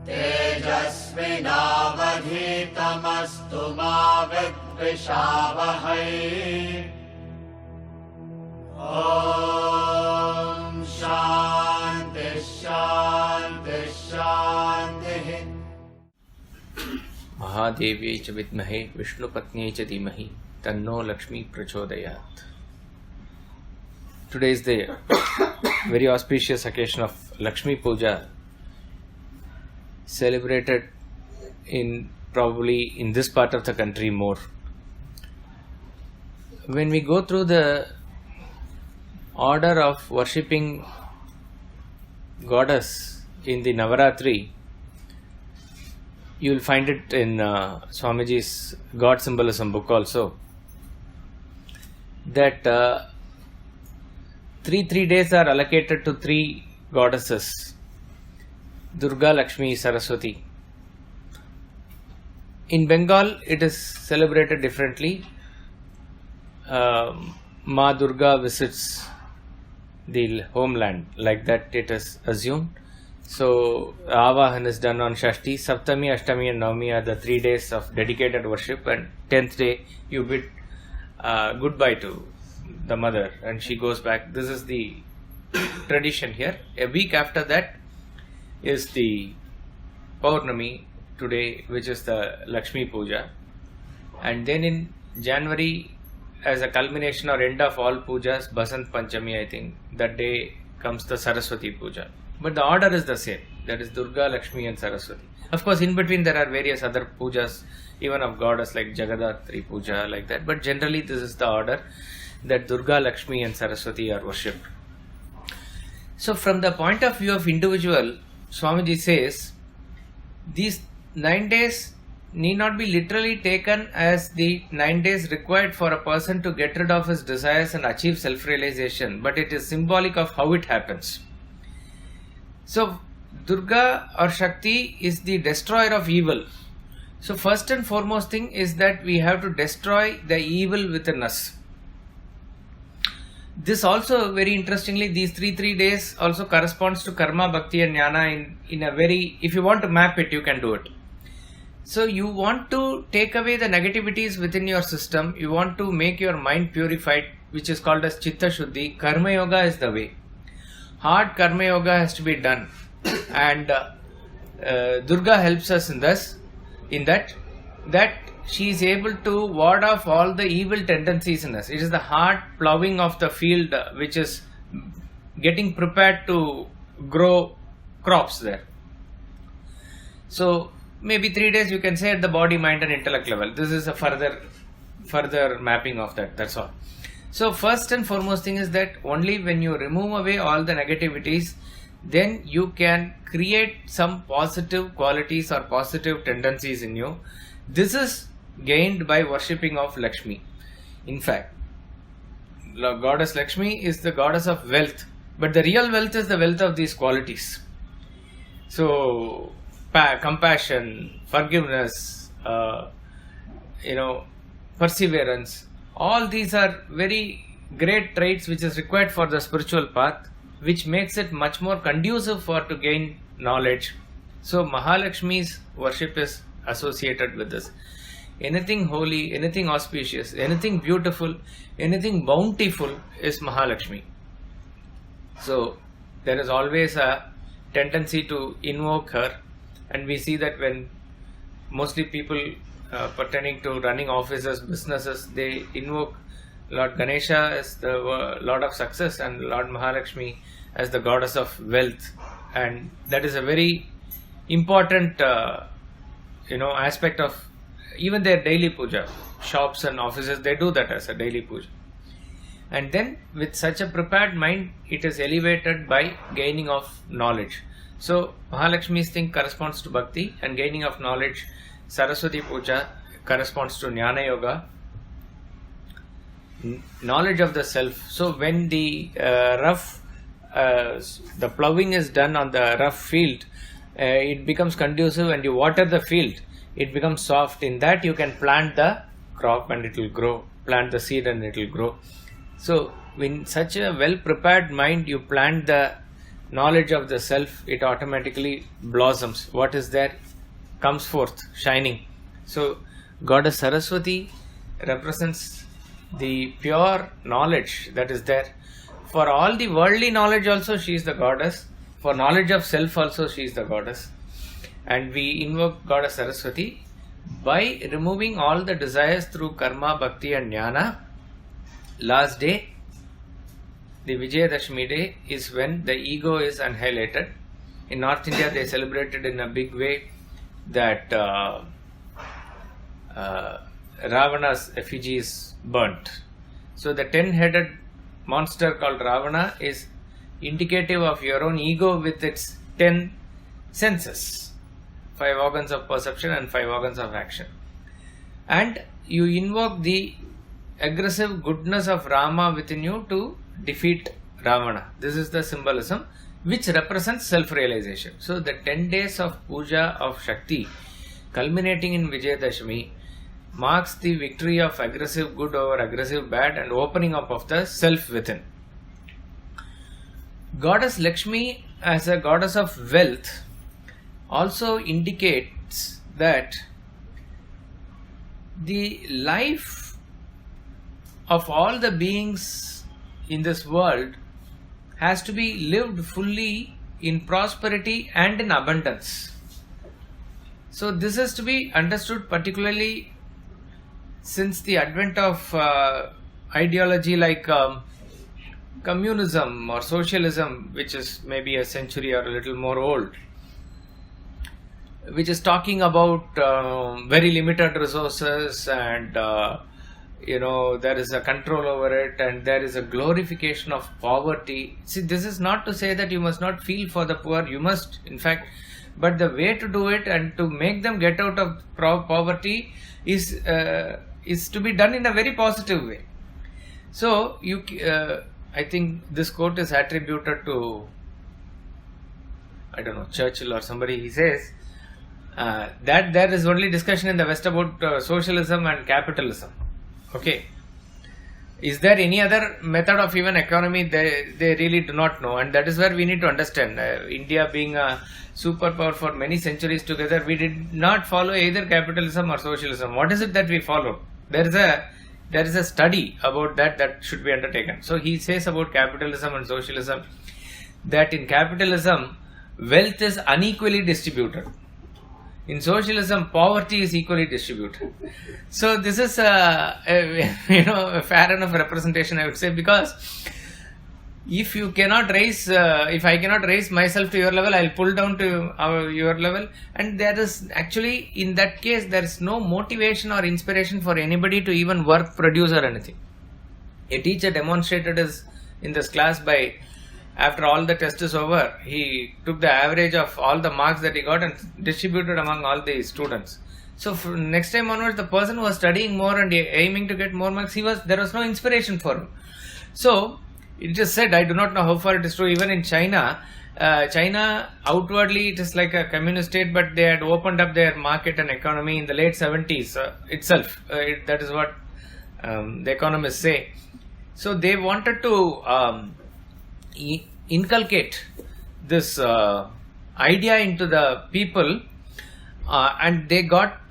तेजस्विनावधीतमस्तु मा विद्विषावहै। ॐ शान्ति शान्ति शान्तिः। महादेव्यै च विद्महे विष्णुपत्न्यै च धीमहि तन्नो लक्ष्मी प्रचोदयात्. Today is the very auspicious occasion of Lakshmi Puja, celebrated probably in this part of the country more. When we go through the order of worshipping goddess in the Navaratri, you will find it in Swamiji's God Symbolism book also, that three days are allocated to three goddesses: Durga, Lakshmi, Saraswati. In Bengal, it is celebrated differently. Ma Durga visits the homeland, like that it is assumed. So Avahan is done on Shashti. Saptami, Ashtami and Navami are the 3 days of dedicated worship, and 10th day you bid goodbye to the mother and she goes back. This is the tradition here. A week after that is the Paurnami today, which is the Lakshmi Puja, and then in January, as a culmination or end of all pujas, Basant Panchami, I think that day comes the Saraswati Puja. But the order is the same, that is Durga, Lakshmi and Saraswati. Of course, in between there are various other pujas, even of goddess like Jagadatri Puja, like that. But generally this is the order, that Durga, Lakshmi and Saraswati are worshipped. So from the point of view of individual, Swamiji says, these 9 days need not be literally taken as the 9 days required for a person to get rid of his desires and achieve self-realization, but it is symbolic of how it happens. So Durga or Shakti is the destroyer of evil. So first and foremost thing is that we have to destroy the evil within us. This also, very interestingly, these three days also corresponds to karma, bhakti and jnana in a very, if you want to map it, you can do it. So you want to take away the negativities within your system, you want to make your mind purified, which is called as Chitta Shuddhi. Karma Yoga is the way. Hard Karma Yoga has to be done, and Durga helps us in that she is able to ward off all the evil tendencies in us. It is the hard ploughing of the field which is getting prepared to grow crops there. So maybe 3 days you can say at the body, mind and intellect level. This is a further mapping of that, that's all. So first and foremost thing is that only when you remove away all the negativities, then you can create some positive qualities or positive tendencies in you. This is gained by worshipping of Lakshmi. In fact, goddess Lakshmi is the goddess of wealth, but the real wealth is the wealth of these qualities. So compassion, forgiveness, perseverance, all these are very great traits which is required for the spiritual path, which makes it much more conducive to gain knowledge. So Mahalakshmi's worship is associated with this. Anything holy, anything auspicious, anything beautiful, anything bountiful is Mahalakshmi. So there is always a tendency to invoke her, and we see that when mostly people pertaining to running offices, businesses, they invoke Lord Ganesha as the Lord of success and Lord Mahalakshmi as the goddess of wealth, and that is a very important aspect of even their daily puja. Shops and offices, they do that as a daily puja. And then with such a prepared mind, it is elevated by gaining of knowledge. So Mahalakshmi's thing corresponds to bhakti, and gaining of knowledge, Saraswati Puja, corresponds to Jnana Yoga, knowledge of the self. So when the the ploughing is done on the rough field, it becomes conducive, and you water the field, it becomes soft. In that you can plant the crop and it will grow, plant the seed and it will grow. So in such a well prepared mind, you plant the knowledge of the self, it automatically blossoms. What is there comes forth, shining. So, Goddess Saraswati represents the pure knowledge that is there. For all the worldly knowledge also, she is the goddess. For knowledge of self also, she is the goddess. And we invoke Goddess Saraswati by removing all the desires through karma, bhakti and jnana. Last day, the Vijayadashmi day, is when the ego is annihilated. In North India, they celebrated in a big way that Ravana's effigy is burnt. So the 10-headed monster called Ravana is indicative of your own ego with its 10 senses, 5 organs of perception and 5 organs of action. And you invoke the aggressive goodness of Rama within you to defeat Ravana. This is the symbolism which represents self-realization. So the 10 days of puja of Shakti culminating in Vijayadashmi marks the victory of aggressive good over aggressive bad and opening up of the self within. Goddess Lakshmi as a goddess of wealth also indicates that the life of all the beings in this world has to be lived fully in prosperity and in abundance. So this is to be understood particularly since the advent of ideology like communism or socialism, which is maybe a century or a little more old, which is talking about very limited resources and there is a control over it and there is a glorification of poverty. See, this is not to say that you must not feel for the poor, you must in fact, but the way to do it and to make them get out of poverty is to be done in a very positive way. So I think this quote is attributed to, I don't know, Churchill or somebody. He says that there is only discussion in the West about socialism and capitalism. Okay. Is there any other method of even economy? They really do not know, and that is where we need to understand. India being a superpower for many centuries together, we did not follow either capitalism or socialism. What is it that we followed? There is a study about that should be undertaken. So he says about capitalism and socialism that in capitalism wealth is unequally distributed. In socialism, poverty is equally distributed. So this is a fair enough representation, I would say, because if you cannot raise, if I cannot raise myself to your level, I'll pull down to your level. And there is actually, in that case, there is no motivation or inspiration for anybody to even work, produce or anything. A teacher demonstrated this in this class by, after all the test is over, he took the average of all the marks that he got and distributed among all the students. So next time onwards, the person who was studying more and aiming to get more marks, there was no inspiration for him. So it just said, I do not know how far it is true, even in China, outwardly it is like a communist state, but they had opened up their market and economy in the late 70s itself. That is what the economists say. So they wanted to inculcate this idea into the people, and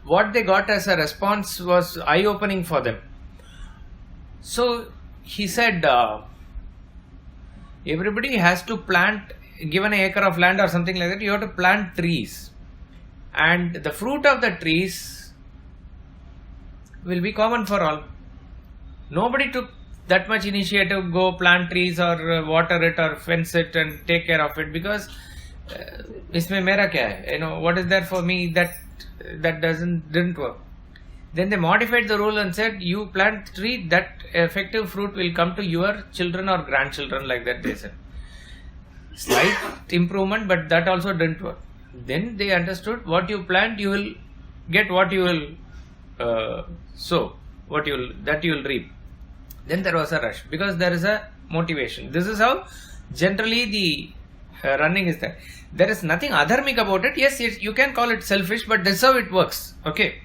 what they got as a response was eye-opening for them. So he said, everybody has to plant, given an acre of land or something like that, you have to plant trees, and the fruit of the trees will be common for all. Nobody took that much initiative, go plant trees or water it or fence it and take care of it, because isme mera kya hai? What is there for me? That didn't work. Then they modified the rule and said, you plant tree, that effective fruit will come to your children or grandchildren, like that they said. Slight improvement, but that also didn't work. Then they understood, what you plant, you will get what you will sow, that you will reap. Then there was a rush, because there is a motivation. This is how generally the running is there. There is nothing adharmic about it. Yes, you can call it selfish, but that's how it works. Okay.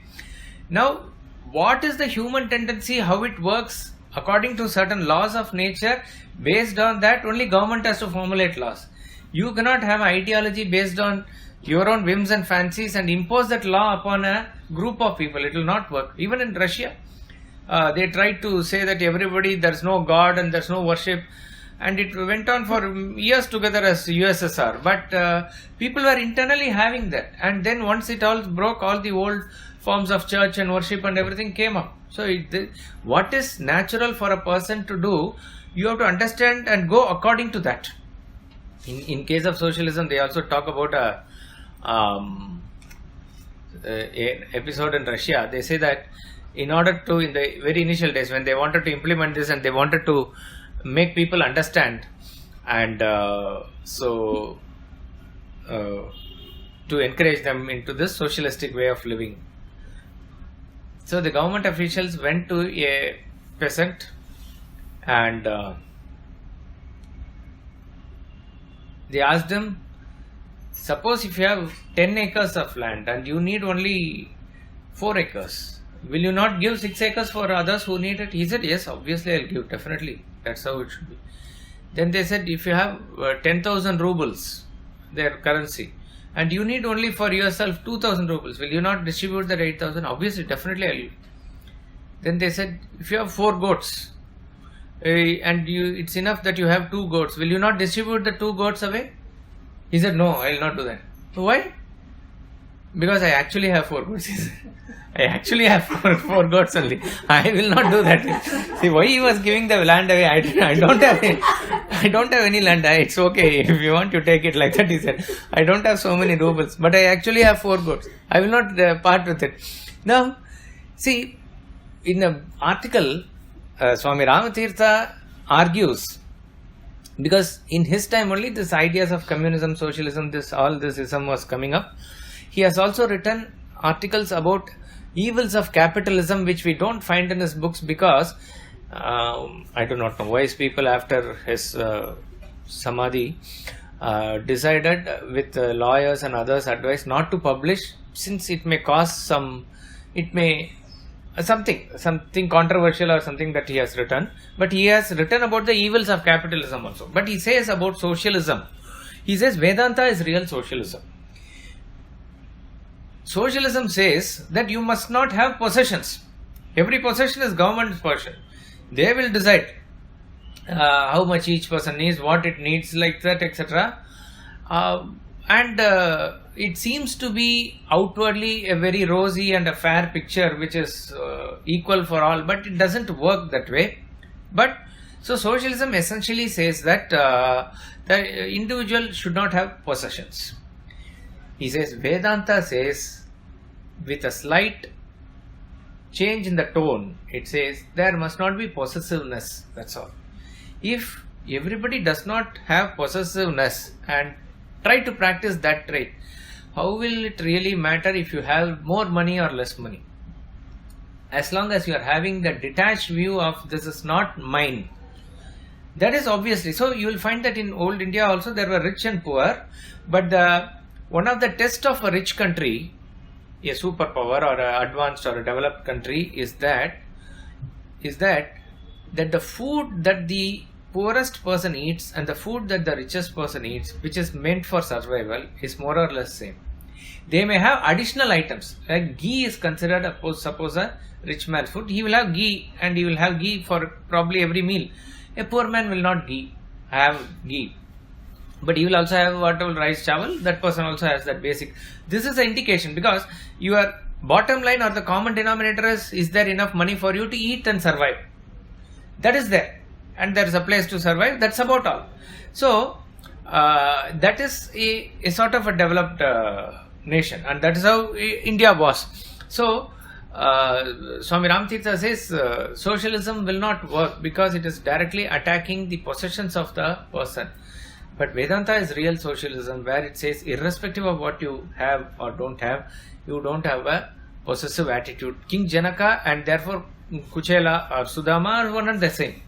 Now, what is the human tendency, how it works according to certain laws of nature? Based on that, only government has to formulate laws. You cannot have ideology based on your own whims and fancies and impose that law upon a group of people. It will not work. Even in Russia, they tried to say that there's no God and there's no worship, and it went on for years together as USSR. But people were internally having that, and then once it all broke, all the old forms of church and worship and everything came up. So what is natural for a person to do, you have to understand and go according to that. In case of socialism, they also talk about an episode in Russia. They say that in order to, in the very initial days when they wanted to implement this and they wanted to make people understand, and to encourage them into this socialistic way of living. So the government officials went to a peasant and they asked him, suppose if you have 10 acres of land and you need only 4 acres, will you not give 6 acres for others who need it? He said, yes, obviously I'll give, definitely. That's how it should be. Then they said, if you have 10,000 rubles, their currency, and you need only for yourself 2,000 rubles, will you not distribute that 8,000? Obviously, definitely I'll give. Then they said, if you have 4 goats, and it's enough that you have 2 goats, will you not distribute the 2 goats away? He said, no, I will not do that. Why? Because I actually have 4 goats. I actually have four goats only. I will not do that. See, why he was giving the land away? I don't have any land. It's okay. If you want to take it like that, he said. I don't have so many rubles, but I actually have 4 goats. I will not part with it. Now, see, in the article, Swami Ramatirtha argues, because in his time only this ideas of communism, socialism, all this ism was coming up. He has also written articles about evils of capitalism, which we don't find in his books because I do not know, wise people after his samadhi decided with lawyers and others' advice not to publish, since it may cause something controversial or something that he has written. But he has written about the evils of capitalism also. But he says about socialism, he says Vedanta is real socialism. Socialism says that you must not have possessions. Every possession is government's possession. They will decide how much each person needs, what it needs, like that, etc. And it seems to be outwardly a very rosy and a fair picture which is equal for all, but it doesn't work that way. But so socialism essentially says that the individual should not have possessions. He says Vedanta says, with a slight change in the tone, it says there must not be possessiveness. That's all. If everybody does not have possessiveness and try to practice that trait, how will it really matter if you have more money or less money? As long as you are having the detached view of this is not mine. That is obviously. So you will find that in old India also there were rich and poor, but one of the tests of a rich country, a superpower or an advanced or a developed country, is that the food that the poorest person eats and the food that the richest person eats, which is meant for survival, is more or less same. They may have additional items, like ghee is considered, suppose a rich man's food. He will have ghee, and he will have ghee for probably every meal. A poor man will not have ghee, but he will also have whatever rice chawal. That person also has that basic. This is an indication, because your bottom line or the common denominator is there enough money for you to eat and survive? That is there, and there is a place to survive. That's about all. So that is a sort of a developed nation, and that is how India was. So Swami Ramatirtha says socialism will not work because it is directly attacking the possessions of the person. But Vedanta is real socialism, where it says irrespective of what you have or don't have, you don't have a possessive attitude. King Janaka and therefore Kuchela or Sudama are one and the same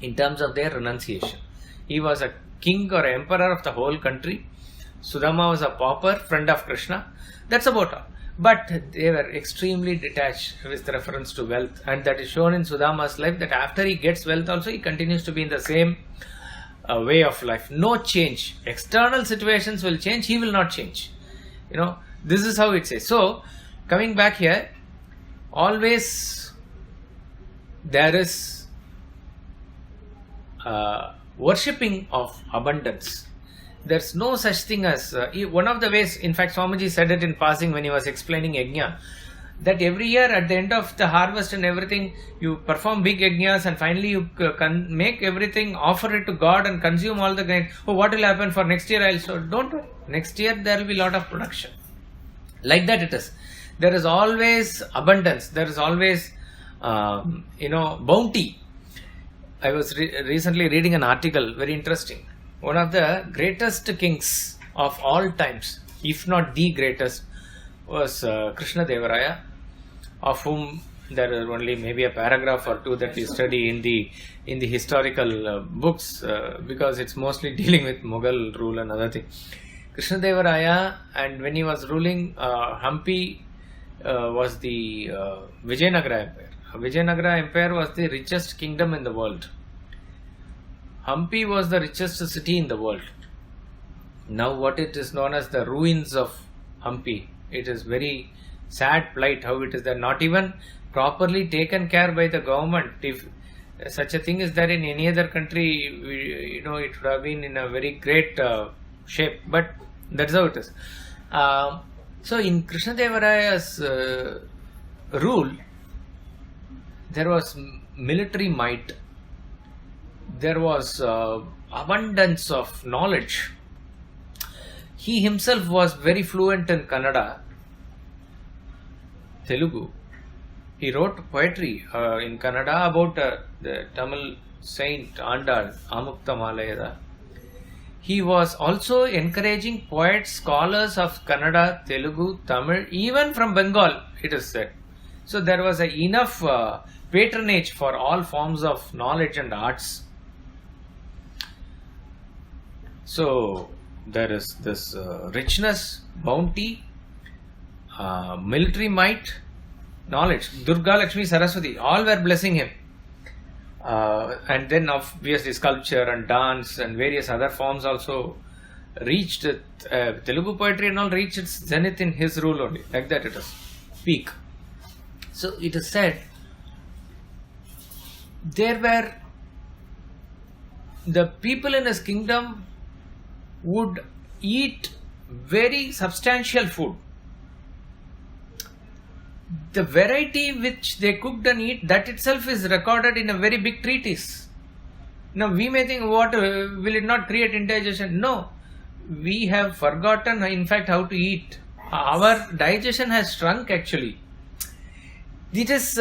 in terms of their renunciation. He was a king or emperor of the whole country. Sudama was a pauper, friend of Krishna. That's about all. But they were extremely detached with reference to wealth, and that is shown in Sudama's life, that after he gets wealth also he continues to be in the same way of life. No change. External situations will change, he will not change. This is how it says. So, coming back here, always there is worshipping of abundance. There's no such thing as one of the ways. In fact, Swamiji said it in passing when he was explaining yajna, that every year at the end of the harvest and everything, you perform big yajnas and finally you make everything, offer it to God and consume all the grain. Oh, what will happen for next year? I'll sow. Don't worry. Next year there will be a lot of production. Like that it is. There is always abundance. There is always, bounty. I was recently reading an article, very interesting. One of the greatest kings of all times, if not the greatest, was Krishna Devaraya, of whom there is only maybe a paragraph or two that we study in the historical books, because it's mostly dealing with Mughal rule and other things. Krishna Devaraya, and when he was ruling, Hampi was the Vijayanagara Empire. Vijayanagara Empire was the richest kingdom in the world. Hampi was the richest city in the world. Now what it is known as the ruins of Hampi. It is very sad plight how it is there, not even properly taken care by the government. If such a thing is there in any other country, it would have been in a very great shape, but that's how it is. So in Krishna Devaraya's rule, there was military might, there was abundance of knowledge. He himself was very fluent in Kannada, Telugu. He wrote poetry in Kannada about the Tamil saint Andal, Amukta Malayada. He was also encouraging poets, scholars of Kannada, Telugu, Tamil, even from Bengal, it is said. So there was enough patronage for all forms of knowledge and arts. So there is this richness, bounty, military might, knowledge. Durga, Lakshmi, Saraswati, all were blessing him. And then obviously sculpture and dance and various other forms also reached Telugu poetry and all reached its zenith in his rule only. Like that it is. Peak. So it is said there were the people in his kingdom would eat very substantial food. The variety which they cooked and eat, that itself is recorded in a very big treatise. Now we may think, what will it not create indigestion? No, we have forgotten in fact how to eat. Our digestion has shrunk actually. It is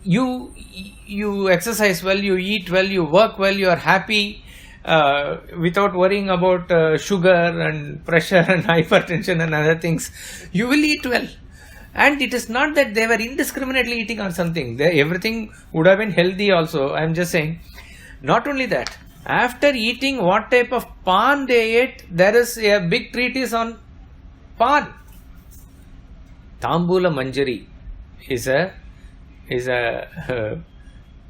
you exercise well, you eat well, you work well, you are happy without worrying about sugar and pressure and hypertension and other things. You will eat well. And it is not that they were indiscriminately eating or something. Everything would have been healthy also. I am just saying. Not only that, after eating what type of pan they ate, there is a big treatise on pan. Tambula Manjari is a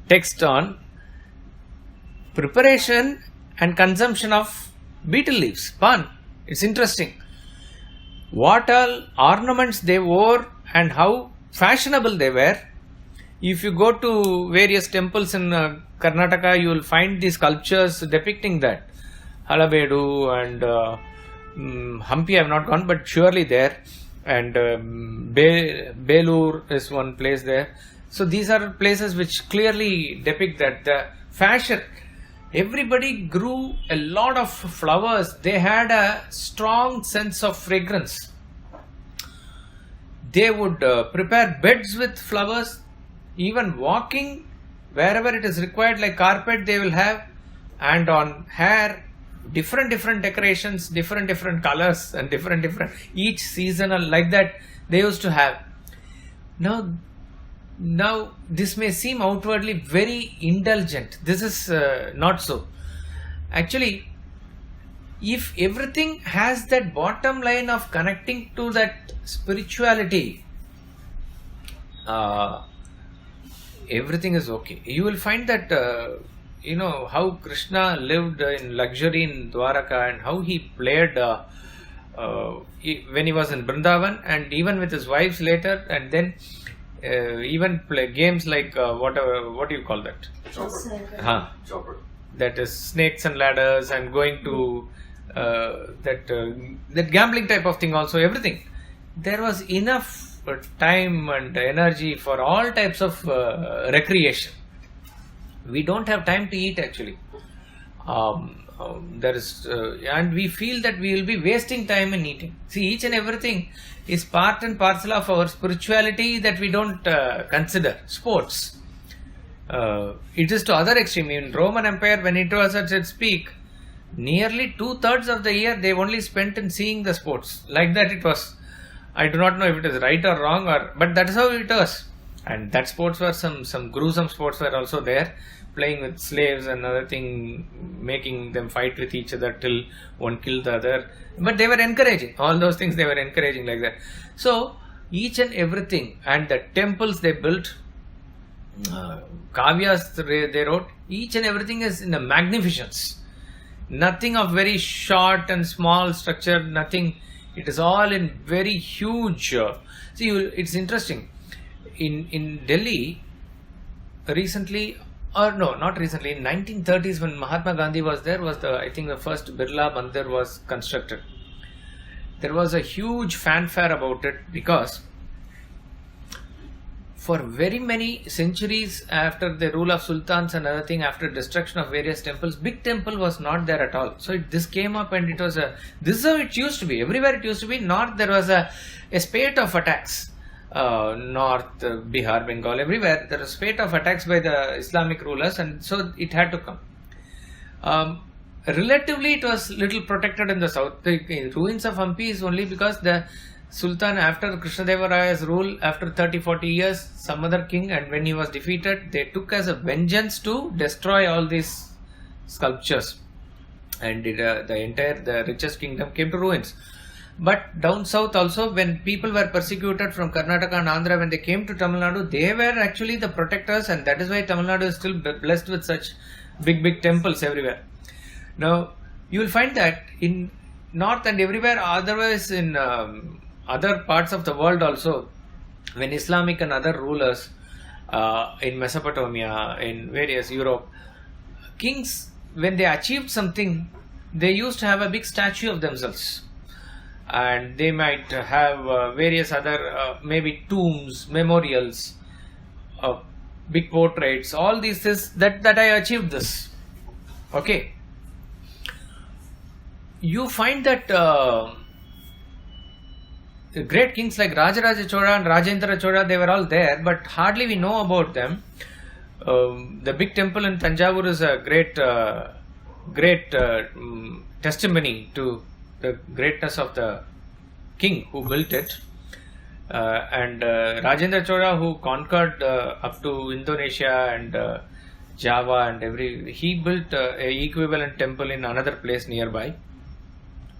text on preparation and consumption of betel leaves, pan. It's interesting. What all ornaments they wore and how fashionable they were. If you go to various temples in Karnataka, you will find these sculptures depicting that. Halabedu and Hampi I have not gone, but surely there. And Belur is one place there. So these are places which clearly depict that. The fashion. Everybody grew a lot of flowers. They had a strong sense of fragrance. They would prepare beds with flowers. Even walking, wherever it is required, like carpet they will have. And on hair, different decorations, different colors and different each seasonal, like that they used to have. Now this may seem outwardly very indulgent. This is not so. Actually, if everything has that bottom line of connecting to that spirituality, everything is okay. You will find that how Krishna lived in luxury in Dwaraka and how he played when he was in Vrindavan and even with his wives later, and then even play games like what do you call that? Chopper. That is snakes and ladders and going to that gambling type of thing also, everything. There was enough time and energy for all types of recreation. We don't have time to eat actually. There is and we feel that we will be wasting time in eating. See, each and everything is part and parcel of our spirituality that we don't consider. Sports. It is to other extreme. In Roman Empire, when it was at its peak, nearly 2/3 of the year they only spent in seeing the sports. Like that it was. I do not know if it is right or wrong, but that is how it was. And that sports were some gruesome sports were also there, playing with slaves and other thing, making them fight with each other till one killed the other. But they were encouraging all those things. They were encouraging like that. So each and everything, and the temples they built, kavyas they wrote, each and everything is in a magnificence. Nothing of very short and small structure. Nothing. It is all in very huge. See, it's interesting. In Delhi, recently, or no, not recently, in 1930s when Mahatma Gandhi was there, was I think the first Birla Mandir was constructed. There was a huge fanfare about it because for very many centuries after the rule of sultans and other thing, after destruction of various temples, big temple was not there at all. So this came up and it was this is how it used to be. Everywhere it used to be. North there was a spate of attacks. North, Bihar, Bengal, everywhere there was spate of attacks by the Islamic rulers, and so it had to come. Relatively it was little protected in the south. The ruins of Hampi is only because the Sultan, after Krishnadevaraya's rule, after 30-40 years, some other king, and when he was defeated, they took as a vengeance to destroy all these sculptures, and the richest kingdom came to ruins. But down south also, when people were persecuted from Karnataka and Andhra, when they came to Tamil Nadu, they were actually the protectors, and that is why Tamil Nadu is still blessed with such big temples everywhere. Now, you will find that in north and everywhere, otherwise in other parts of the world also, when Islamic and other rulers in Mesopotamia, in various Europe, kings, when they achieved something, they used to have a big statue of themselves. And they might have various other maybe tombs, memorials, big portraits, all these things that I achieved this. Okay. You find that the great kings like Rajaraja Chola and Rajendra Chola, they were all there, but hardly we know about them. The big temple in Tanjavur is a great testimony to the greatness of the king who built it, and Rajendra Chola, who conquered up to Indonesia and Java and he built a equivalent temple in another place nearby.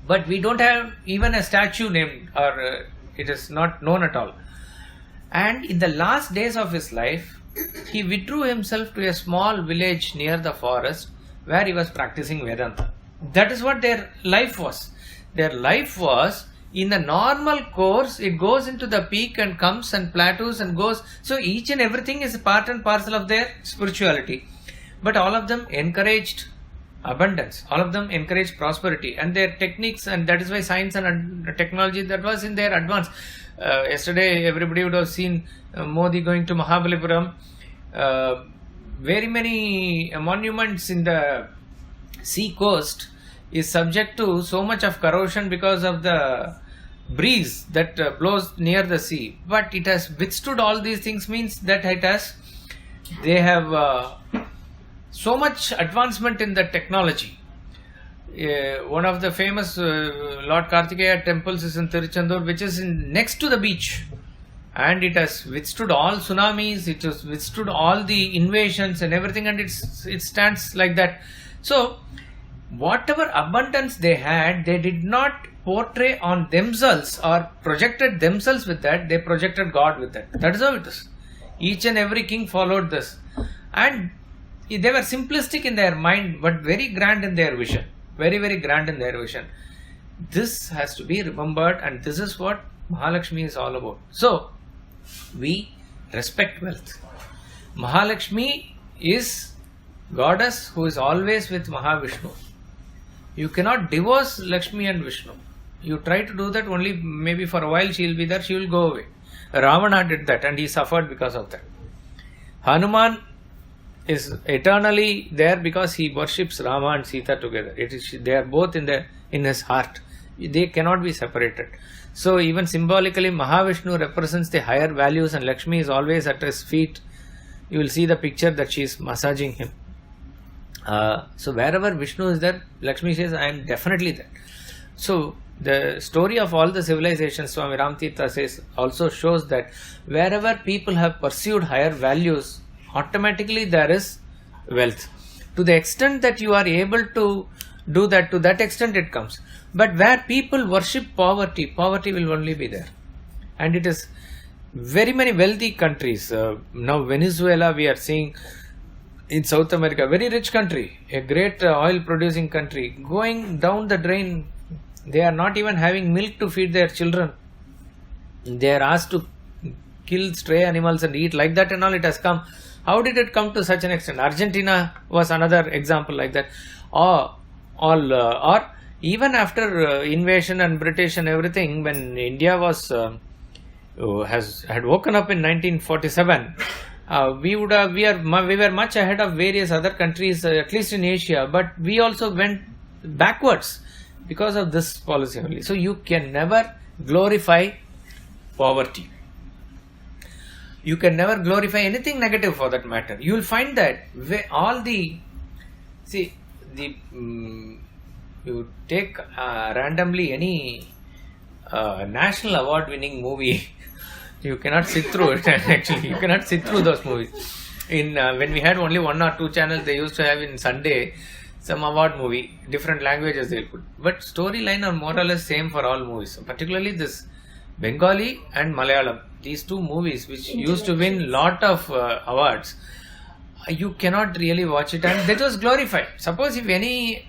But we don't have even a statue named, or it is not known at all. And in the last days of his life, he withdrew himself to a small village near the forest where he was practicing Vedanta. That is what their life was. Their life was, in the normal course, it goes into the peak and comes and plateaus and goes. So each and everything is part and parcel of their spirituality. But all of them encouraged abundance. All of them encouraged prosperity. And their techniques, and that is why science and technology, that was in their advance. Yesterday, everybody would have seen Modi going to Mahabalipuram. Very many monuments in the sea coast is subject to so much of corrosion because of the breeze that blows near the sea. But it has withstood all these things, means that they have so much advancement in the technology. One of the famous Lord Kartikeya temples is in Tiruchendur, which is next to the beach, and it has withstood all tsunamis, it has withstood all the invasions and everything, and it stands like that. So whatever abundance they had, they did not portray on themselves or projected themselves with that, they projected God with that. That is how it is. Each and every king followed this. And they were simplistic in their mind, but very grand in their vision. Very, very grand in their vision. This has to be remembered, and this is what Mahalakshmi is all about. So, we respect wealth. Mahalakshmi is goddess who is always with Mahavishnu. You cannot divorce Lakshmi and Vishnu. You try to do that, only maybe for a while she will be there, she will go away. Ravana did that and he suffered because of that. Hanuman is eternally there because he worships Rama and Sita together. They are both in his heart. They cannot be separated. So even symbolically, Mahavishnu represents the higher values and Lakshmi is always at his feet. You will see the picture that she is massaging him. So wherever Vishnu is there, Lakshmi says, I am definitely there. So the story of all the civilizations, Swami Ramtirtha says, also shows that wherever people have pursued higher values, automatically there is wealth. To the extent that you are able to do that, to that extent it comes. But where people worship poverty, poverty will only be there. And it is very many wealthy countries. Now Venezuela, we are seeing in South America, very rich country, a great oil producing country, going down the drain. They are not even having milk to feed their children. They are asked to kill stray animals and eat. Like that and all it has come. How did it come to such an extent? Argentina was another example like that. Or even after invasion and British and everything, when India was had woken up in 1947, we were much ahead of various other countries, at least in Asia, but we also went backwards because of this policy only. So you can never glorify poverty. You can never glorify anything negative for that matter. You will find that you take randomly any national award winning movie, you cannot sit through it. Actually, you cannot sit through those movies. When we had only 1 or 2 channels, they used to have in Sunday some award movie, different languages they'll put. But storyline are more or less same for all movies. Particularly this Bengali and Malayalam, these 2 movies which used to win lot of awards, you cannot really watch it, and that was glorified. Suppose if any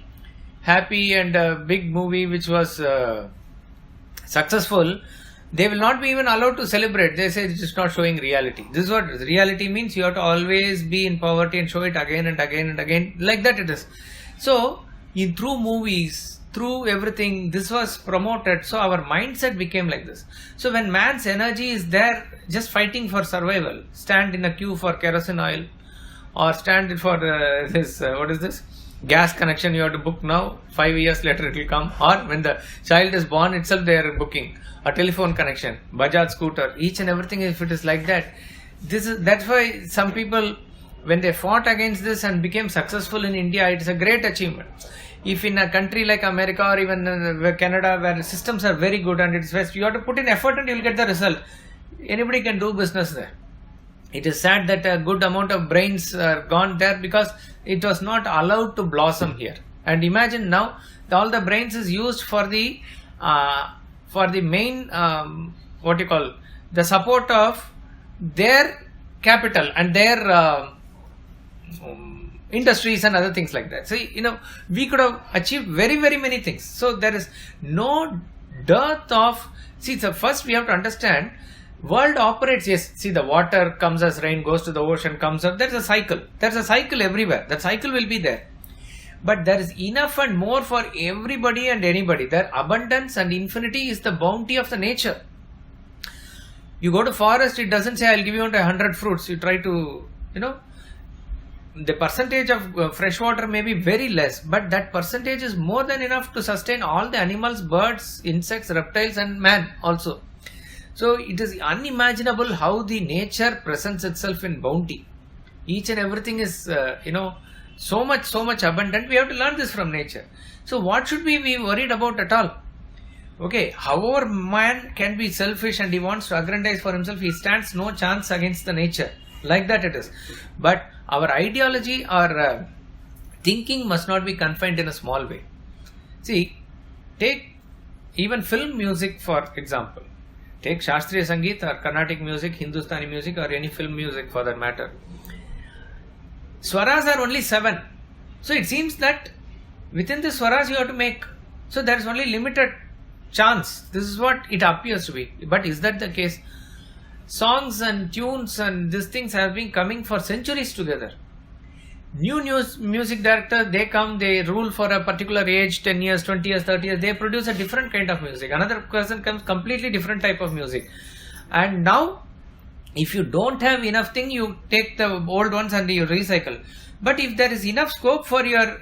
happy and big movie which was successful, they will not be even allowed to celebrate. They say it is not showing reality. This is what reality means. You have to always be in poverty and show it again and again and again. Like that it is. So, through movies, through everything, this was promoted. So, our mindset became like this. So, when man's energy is there just fighting for survival, stand in a queue for kerosene oil or stand for gas connection you have to book now, 5 years later it will come, or when the child is born itself they are booking a telephone connection, Bajaj scooter, each and everything. If it is like that, that's why some people, when they fought against this and became successful in India, it is a great achievement. If in a country like America or even Canada, where the systems are very good and it's best, you have to put in effort and you will get the result. Anybody can do business there. It is sad that a good amount of brains are gone there because it was not allowed to blossom here. And imagine now, all the brains is used for the main, the support of their capital and their industries and other things like that. So, we could have achieved very, very many things. So, there is no dearth of, so first we have to understand, world operates, yes, see the water comes as rain, goes to the ocean, comes up, there's a cycle. There's a cycle everywhere. That cycle will be there. But there is enough and more for everybody and anybody. Their abundance and infinity is the bounty of the nature. You go to forest, it doesn't say, I'll give you 100 fruits. You try to, the percentage of fresh water may be very less, but that percentage is more than enough to sustain all the animals, birds, insects, reptiles and man also. So it is unimaginable how the nature presents itself in bounty. Each and everything is, so much abundant. We have to learn this from nature. So what should we be worried about at all? Okay, however man can be selfish and he wants to aggrandize for himself, he stands no chance against the nature. Like that it is. But our ideology, our thinking must not be confined in a small way. See, take even film music for example. Take Shastriya Sangeet or Carnatic music, Hindustani music or any film music for that matter. Swaras are only 7. So it seems that within the swaras you have to make. So there is only limited chance. This is what it appears to be. But is that the case? Songs and tunes and these things have been coming for centuries together. New music director, they come, they rule for a particular age, 10 years, 20 years, 30 years, they produce a different kind of music. Another person comes, completely different type of music. And now, if you don't have enough thing, you take the old ones and you recycle. But if there is enough scope for your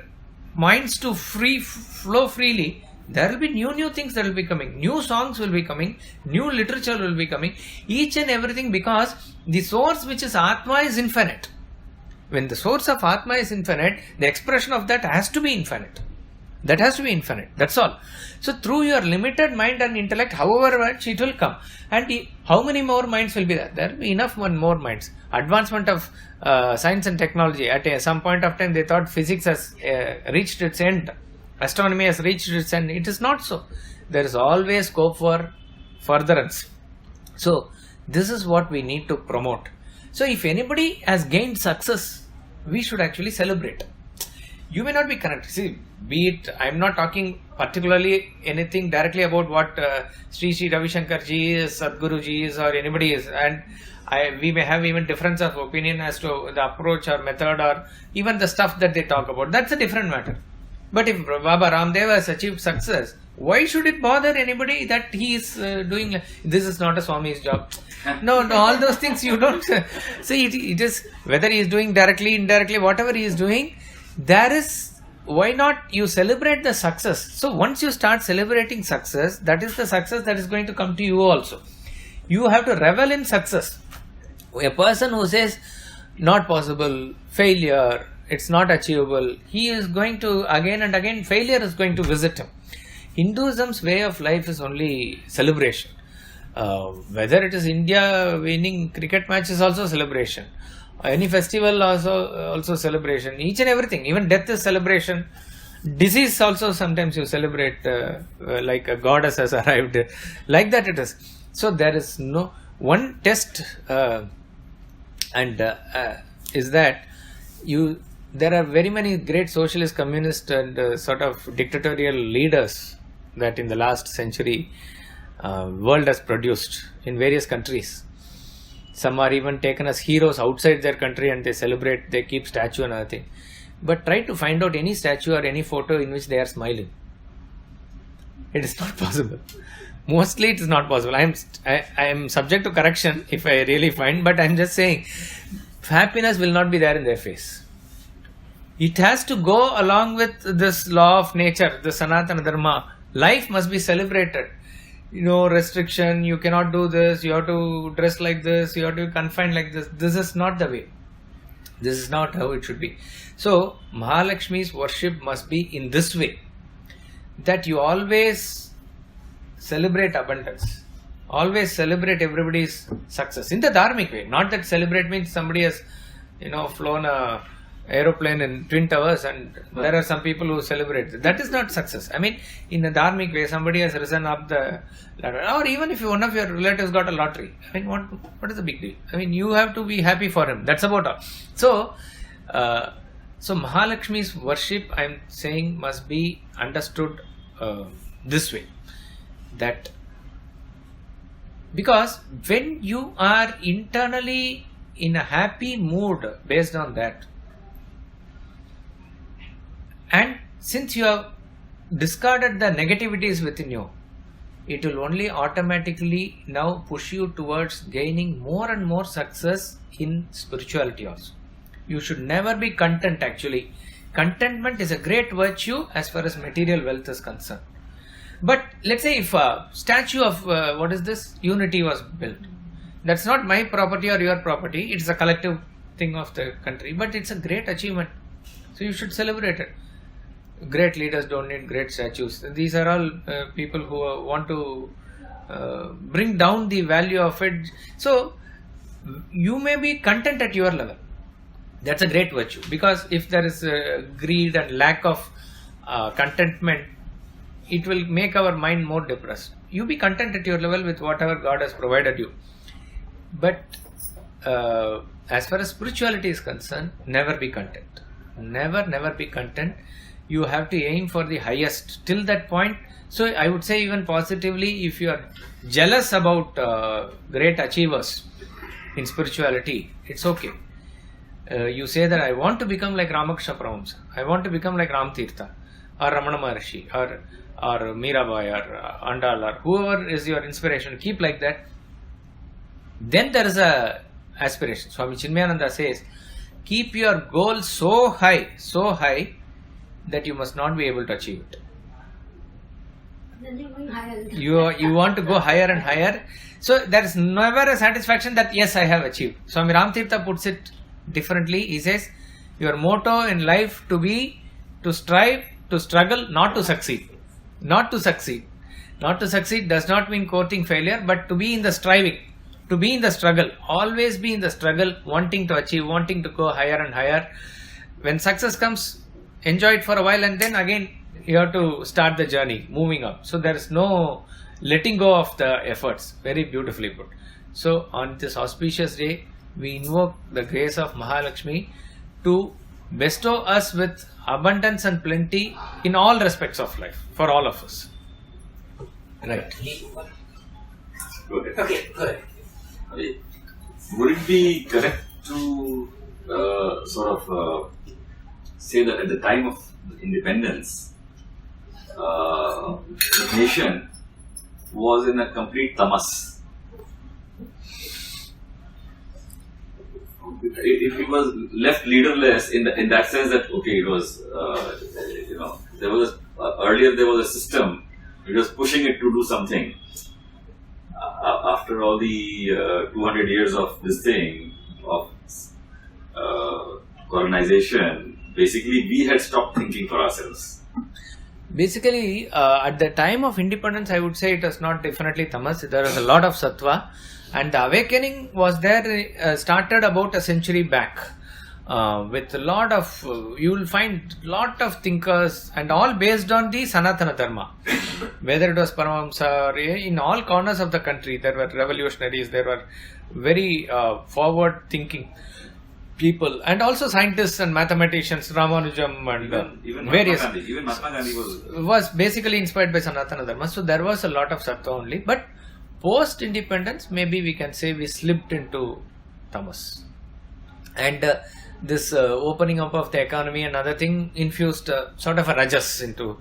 minds to flow freely, there will be new things that will be coming. New songs will be coming. New literature will be coming. Each and everything, because the source which is Atma is infinite. When the source of Atma is infinite, the expression of that has to be infinite. That has to be infinite. That's all. So through your limited mind and intellect, however much it will come. And how many more minds will be there? There will be enough more minds. Advancement of science and technology. At some point of time, they thought physics has reached its end. Astronomy has reached its end. It is not so. There is always scope for furtherance. So this is what we need to promote. So if anybody has gained success, we should actually celebrate. You may not be correct. See, be it, I am not talking particularly anything directly about what Sri Ravi Shankar ji is, Sadhguru ji is, or anybody is. And we may have even difference of opinion as to the approach or method or even the stuff that they talk about. That's a different matter. But if Baba Ramdev has achieved success, why should it bother anybody that he is doing? This is not a Swami's job. No, all those things you don't see. It is whether he is doing directly, indirectly, whatever he is doing. There is, why not you celebrate the success? So once you start celebrating success, that is the success that is going to come to you also. You have to revel in success. A person who says not possible, failure, it's not achievable, he is going to again and again, failure is going to visit him. Hinduism's way of life is only celebration. Whether it is India winning cricket match is also celebration. Any festival also celebration. Each and everything. Even death is celebration. Disease also sometimes you celebrate like a goddess has arrived. Like that it is. So there is no one test is that there are very many great socialist, communist and sort of dictatorial leaders that in the last century world has produced in various countries. Some are even taken as heroes outside their country and they celebrate, they keep statue and other thing. But try to find out any statue or any photo in which they are smiling. It is not possible. Mostly it is not possible. I am subject to correction if I really find, but I am just saying happiness will not be there in their face. It has to go along with this law of nature, the Sanatana Dharma. Life must be celebrated. Restriction, you cannot do this, you have to dress like this, you have to be confined like this. This is not the way. This is not how it should be. So, Mahalakshmi's worship must be in this way. That you always celebrate abundance. Always celebrate everybody's success. In the dharmic way. Not that celebrate means somebody has, flown a aeroplane in Twin Towers and there are some people who celebrate. That is not success. I mean, in a dharmic way, somebody has risen up the ladder. Or even if one of your relatives got a lottery. I mean, what is the big deal? I mean, you have to be happy for him. That's about all. So Mahalakshmi's worship, I am saying, must be understood this way. That because when you are internally in a happy mood based on that, and since you have discarded the negativities within you, it will only automatically now push you towards gaining more and more success in spirituality also. You should never be content actually. Contentment is a great virtue as far as material wealth is concerned. But let's say if a statue of unity was built. That's not my property or your property. It's a collective thing of the country. But it's a great achievement. So you should celebrate it. Great leaders don't need great statues. These are all people who want to bring down the value of it. So you may be content at your level. That's a great virtue. Because if there is greed and lack of contentment, it will make our mind more depressed. You be content at your level with whatever God has provided you. But as far as spirituality is concerned, never be content. Never be content. You have to aim for the highest till that point. So I would say, even positively, if you are jealous about great achievers in spirituality, it's okay. You say that I want to become like Ramakrishna Paramahamsa, I want to become like Ram Tirtha or Ramana Maharshi or Mirabai or Andal or whoever is your inspiration, keep like that. Then there is a aspiration. Swami Chinmayananda says, keep your goal so high that you must not be able to achieve it. Then you're going higher. You want to go higher and higher. So there is never a satisfaction that yes, I have achieved. Swami Ramtirtha puts it differently. He says, your motto in life to strive, to struggle, not to succeed. Not to succeed. Not to succeed does not mean courting failure, but to be in the striving, to be in the struggle, always be in the struggle, wanting to achieve, wanting to go higher and higher. When success comes, enjoy it for a while, and then again you have to start the journey, moving up. So there is no letting go of the efforts. Very beautifully put. So on this auspicious day, we invoke the grace of Mahalakshmi to bestow us with abundance and plenty in all respects of life, for all of us. Right. Okay, go ahead. Would it be correct to say that at the time of independence, the nation was in a complete tamas? If it was left leaderless in that sense that it was there was earlier there was a system, it was pushing it to do something. After all the 200 years of this thing of colonization, basically we had stopped thinking for ourselves. Basically, at the time of independence, I would say it was not definitely tamas. There was a lot of sattva, and the awakening was there, started about a century back, with a lot of, you will find lot of thinkers, and all based on the Sanatana Dharma. Whether it was Paramahamsa or in all corners of the country, there were revolutionaries, there were very forward thinking people, and also scientists and mathematicians, Ramanujam and even various. Mahatma Gandhi was basically inspired by Sanatana Dharma. So there was a lot of sattva only. But post independence, maybe we can say we slipped into tamas. And this opening up of the economy and other thing infused sort of a rajas into.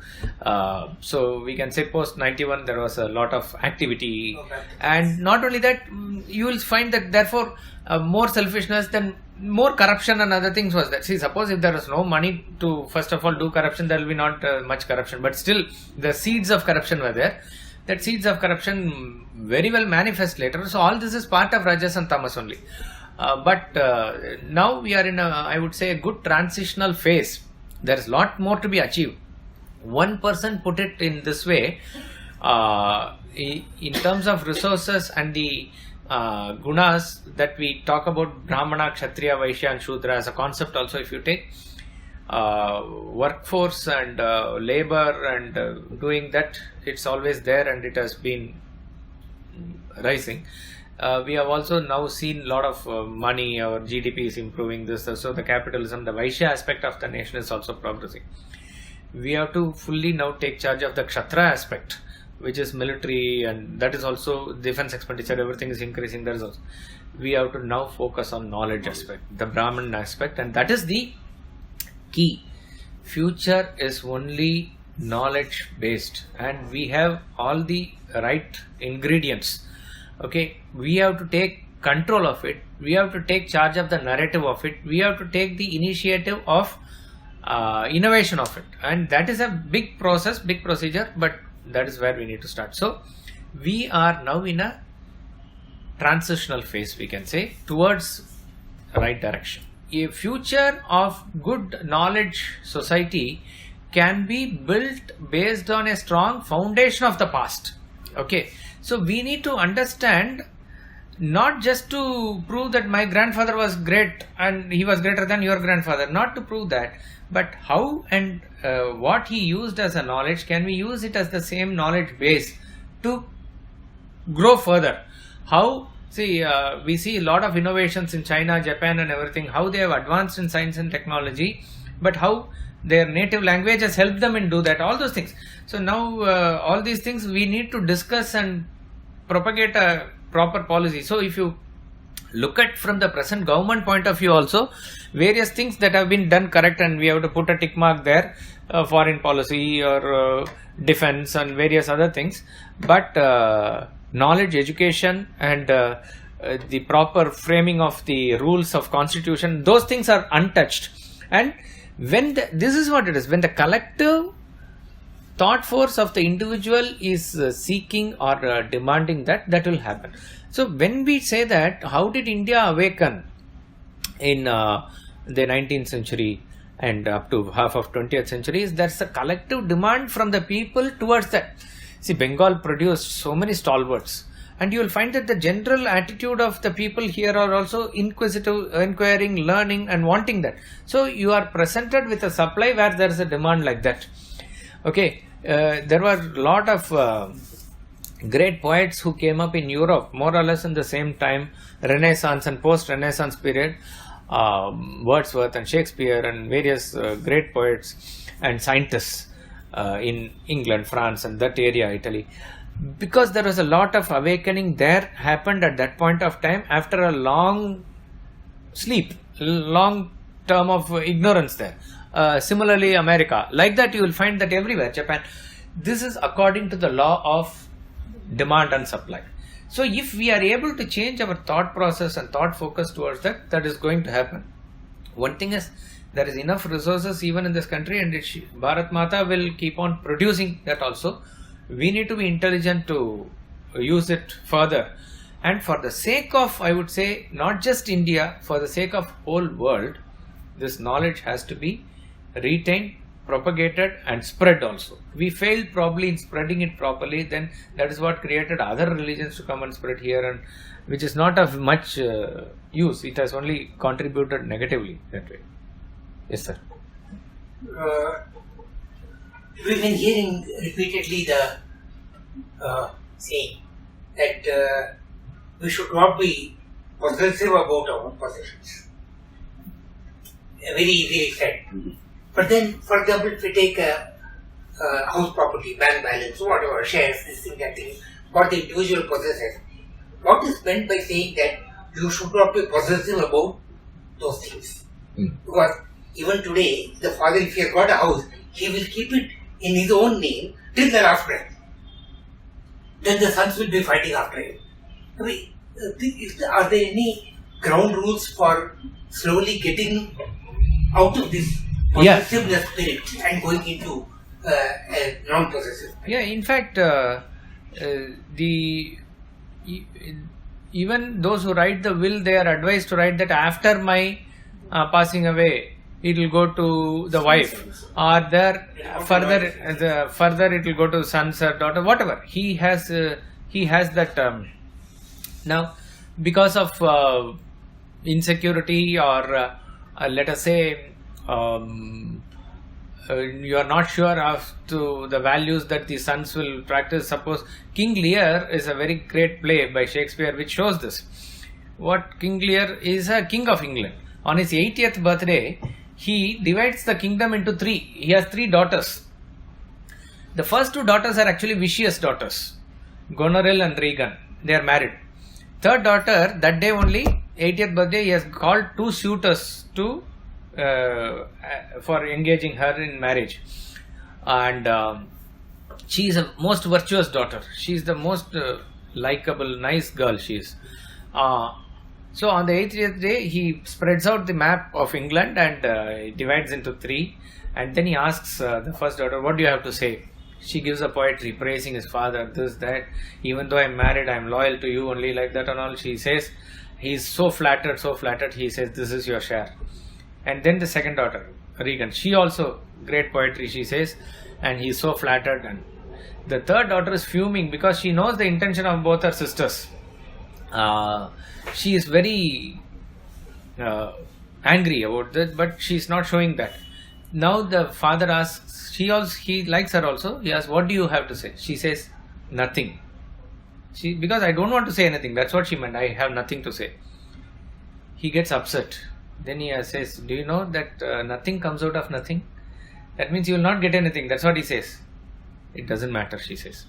So we can say post 91 there was a lot of activity. Okay. And not only that, you will find that therefore more selfishness, then more corruption and other things was there. See, suppose if there was no money to first of all do corruption, there will be not much corruption. But still the seeds of corruption were there. That seeds of corruption very well manifest later. So all this is part of rajas and tamas only. But now we are in I would say, a good transitional phase. There is a lot more to be achieved. One person put it in this way, in terms of resources and the gunas that we talk about, Brahmana, Kshatriya, Vaishya and Shudra as a concept also, if you take workforce and labor and doing that, it's always there and it has been rising. We have also now seen a lot of money, our GDP is improving this, so the capitalism, the Vaishya aspect of the nation is also progressing. We have to fully now take charge of the Kshatriya aspect, which is military, and that is also defense expenditure, everything is increasing. There is also, we have to now focus on knowledge aspect, the Brahman aspect, and that is the key. Future is only knowledge based, and we have all the right ingredients. Okay, we have to take control of it, we have to take charge of the narrative of it, we have to take the initiative of innovation of it, and that is a big process, big procedure, but that is where we need to start. So we are now in a transitional phase, we can say, towards right direction. A future of good knowledge society can be built based on a strong foundation of the past. Okay, so we need to understand, not just to prove that my grandfather was great and he was greater than your grandfather, not to prove that, but how and what he used as a knowledge, can we use it as the same knowledge base to grow further? How See, we see a lot of innovations in China, Japan and everything, how they have advanced in science and technology, but how their native language has helped them in do that, all those things. So now all these things we need to discuss and propagate a proper policy. So if you look at from the present government point of view also, various things that have been done correct, and we have to put a tick mark there, foreign policy or defense and various other things, but knowledge, education and the proper framing of the rules of constitution, those things are untouched. And when this is what it is, when the collective thought force of the individual is seeking or demanding that will happen. So when we say that, how did India awaken in the 19th century and up to half of 20th century, is there's a collective demand from the people towards that. See, Bengal produced so many stalwarts, and you will find that the general attitude of the people here are also inquisitive, inquiring, learning and wanting that. So you are presented with a supply where there is a demand like that. Okay, there were a lot of great poets who came up in Europe more or less in the same time, Renaissance and post-Renaissance period, Wordsworth and Shakespeare and various great poets and scientists in England, France and that area, Italy. Because there was a lot of awakening there happened at that point of time after a long sleep, long term of ignorance there. Similarly, America, like that you will find that everywhere, Japan. This is according to the law of demand and supply. So if we are able to change our thought process and thought focus towards that, that is going to happen. One thing is, there is enough resources even in this country, and Bharat Mata will keep on producing that also. We need to be intelligent to use it further. And for the sake of, I would say, not just India, for the sake of whole world, this knowledge has to be retained, propagated and spread also. We failed probably in spreading it properly, then that is what created other religions to come and spread here, and which is not of much use. It has only contributed negatively that way. Yes, sir. We've been hearing repeatedly the saying that we should not be possessive about our own possessions. Very easily said. But then, for example, if we take a house property, bank balance, whatever, shares, this thing, that thing, what the individual possesses, what is meant by saying that you should not be possessive about those things? Because even today, the father, if he has got a house, he will keep it in his own name till the last breath. Then the sons will be fighting after him. I mean, are there any ground rules for slowly getting out of this possessiveness spirit and going into a non-possessive? Yeah, in fact, even those who write the will, they are advised to write that after my passing away, it will go to the wife, or there further it will go to sons or daughter, whatever. He has that now because of insecurity or let us say you are not sure of to the values that the sons will practice. Suppose King Lear is a very great play by Shakespeare which shows this. What King Lear is a king of England. On his 80th birthday, he divides the kingdom into three. He has 3 daughters. The first 2 daughters are actually vicious daughters, Goneril and Regan. They are married. Third daughter, that day only, 80th birthday, he has called 2 suitors to for engaging her in marriage, and she is a most virtuous daughter. She is the most likable, nice girl she is. So on the 80th day, he spreads out the map of England and divides into 3, and then he asks the first daughter, what do you have to say? She gives a poetry praising his father, this, that. Even though I'm married, I'm loyal to you, only like that and all. She says, he's so flattered, he says, this is your share. And then the second daughter, Regan, she also great poetry, she says, and he's so flattered. And the third daughter is fuming because she knows the intention of both her sisters. She is very angry about that, but she is not showing that. Now the father asks, he likes her also. He asks, what do you have to say? She says, nothing. Because I don't want to say anything. That's what she meant. I have nothing to say. He gets upset. Then he says, do you know that nothing comes out of nothing? That means you will not get anything. That's what he says. It doesn't matter, she says.